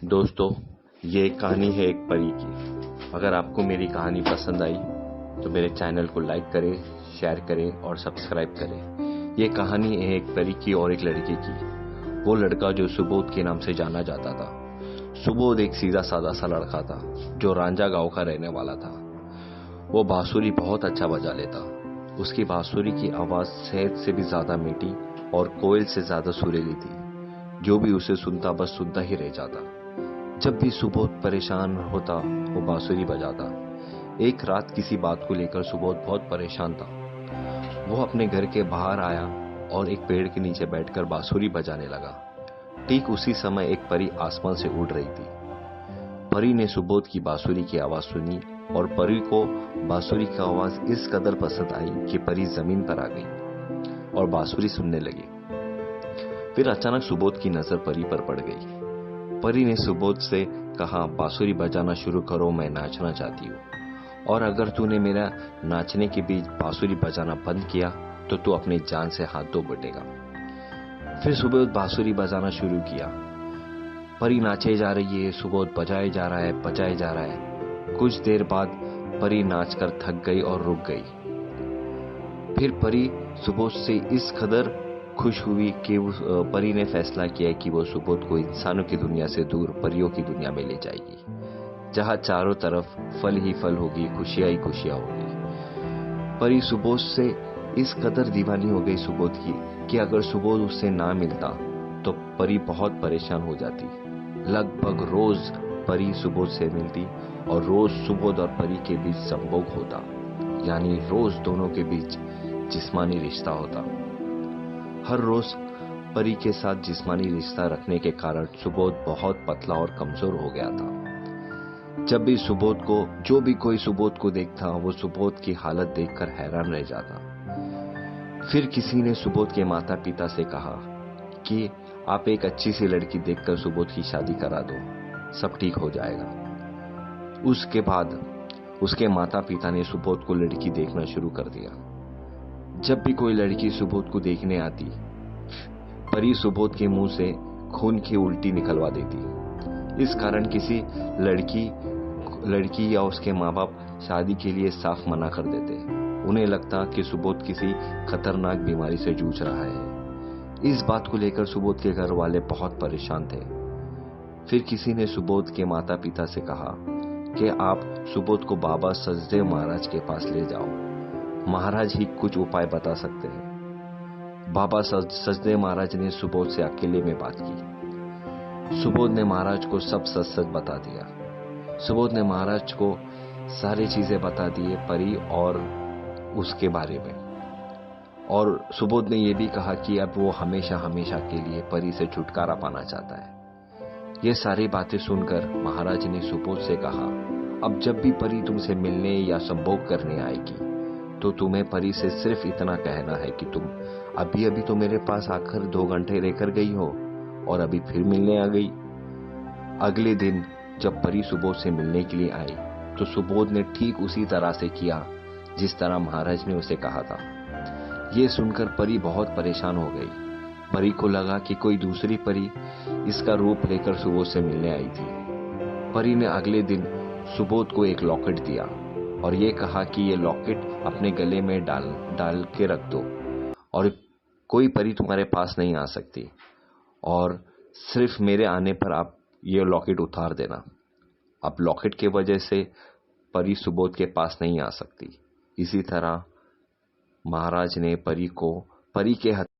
दोस्तों, ये एक कहानी है एक परी की। अगर आपको मेरी कहानी पसंद आई तो मेरे चैनल को लाइक करें, शेयर करें और सब्सक्राइब करें। ये कहानी है एक परी की और एक लड़के की। वो लड़का जो सुबोध के नाम से जाना जाता था। सुबोध एक सीधा साधा सा लड़का था जो रांझा गांव का रहने वाला था। वो बांसुरी बहुत अच्छा बजा लेता। उसकी बांसुरी की आवाज शहद से भी ज्यादा मीठी और कोयल से ज्यादा सुरीली थी। जो भी उसे सुनता बस सुनता ही रह जाता। जब भी सुबोध परेशान होता वो बांसुरी बजाता। एक रात किसी बात को लेकर सुबोध बहुत परेशान था। वो अपने घर के बाहर आया और एक पेड़ के नीचे बैठकर बांसुरी बजाने लगा। ठीक उसी समय एक परी आसमान से उड़ रही थी। परी ने सुबोध की बांसुरी की आवाज सुनी और परी को बांसुरी की आवाज इस कदर पसंद आई कि परी जमीन पर आ गई और बांसुरी सुनने लगी। फिर अचानक सुबोध की नजर परी पर पड़ गई। परी ने सुबोध से कहा, बांसुरी बजाना शुरू करो, मैं नाचना चाहती हूँ। और अगर तूने मेरा नाचने के बीच बांसुरी बजाना बंद किया तो तू अपनी जान से हाथ धो बैठेगा। फिर सुबोध बांसुरी बजाना शुरू किया। परी नाचे जा रही है, सुबोध बजाए जा रहा है, बजाए जा रहा है। कुछ देर बाद परी नाचकर थक गई और रुक गई। फिर परी सुबोध से इस कदर खुश हुई कि परी ने फैसला किया कि वो सुबोध को इंसानों की दुनिया से दूर परियों की दुनिया में ले जाएगी, जहां चारों तरफ फल ही फल होगी, खुशियां ही खुशियां होगी। परी सुबोध से इस कदर दीवानी हो गई सुबोध की कि अगर सुबोध उससे ना मिलता तो परी बहुत परेशान हो जाती। लगभग रोज परी सुबोध से मिलती और रोज सुबोध और परी के बीच संभोग होता, यानी रोज दोनों के बीच जिस्मानी रिश्ता होता। हर रोज परी के साथ जिस्मानी रिश्ता रखने के कारण सुबोध बहुत पतला और कमजोर हो गया था। जब भी सुबोध को जो भी कोई सुबोध को देखता वो सुबोध की हालत देखकर हैरान रह जाता। फिर किसी ने सुबोध के माता पिता से कहा कि आप एक अच्छी सी लड़की देखकर सुबोध की शादी करा दो, सब ठीक हो जाएगा। उसके बाद उसके माता पिता ने सुबोध को लड़की देखना शुरू कर दिया। जब भी कोई लड़की सुबोध को देखने आती, परी सुबोध के मुंह से खून की उल्टी निकलवा देती। इस कारण किसी लड़की या उसके माँ बाप शादी के लिए साफ मना कर देते। उन्हें लगता कि सुबोध किसी खतरनाक बीमारी से जूझ रहा है। इस बात को लेकर सुबोध के घर वाले बहुत परेशान थे। फिर किसी ने सुबोध के माता पिता से कहा कि आप सुबोध को बाबा सचदेव महाराज के पास ले जाओ, महाराज ही कुछ उपाय बता सकते हैं। बाबा सचदेव महाराज ने सुबोध से अकेले में बात की। सुबोध ने महाराज को सब सच सच बता दिया। सुबोध ने महाराज को सारी चीजें बता दिए परी और उसके बारे में। और सुबोध ने यह भी कहा कि अब वो हमेशा हमेशा के लिए परी से छुटकारा पाना चाहता है। ये सारी बातें सुनकर महाराज ने सुबोध से कहा, अब जब भी परी तुमसे मिलने या संभोग करने आएगी तो तुम्हें परी से सिर्फ इतना कहना है कि तुम अभी तो मेरे पास आकर 2 घंटे रहकर गई हो और अभी फिर मिलने आ गई। अगले दिन जब परी सुबोध से मिलने के लिए आई तो सुबोध ने ठीक उसी तरह से किया जिस तरह महाराज ने उसे कहा था। यह सुनकर परी बहुत परेशान हो गई। परी को लगा कि कोई दूसरी परी इसका रूप लेकर सुबोध से मिलने आई थी। परी ने अगले दिन सुबोध को एक लॉकेट दिया और ये कहा कि ये लॉकेट अपने गले में डाल के रख दो और कोई परी तुम्हारे पास नहीं आ सकती और सिर्फ मेरे आने पर आप ये लॉकेट उतार देना। अब लॉकेट के वजह से परी सुबोध के पास नहीं आ सकती। इसी तरह महाराज ने परी के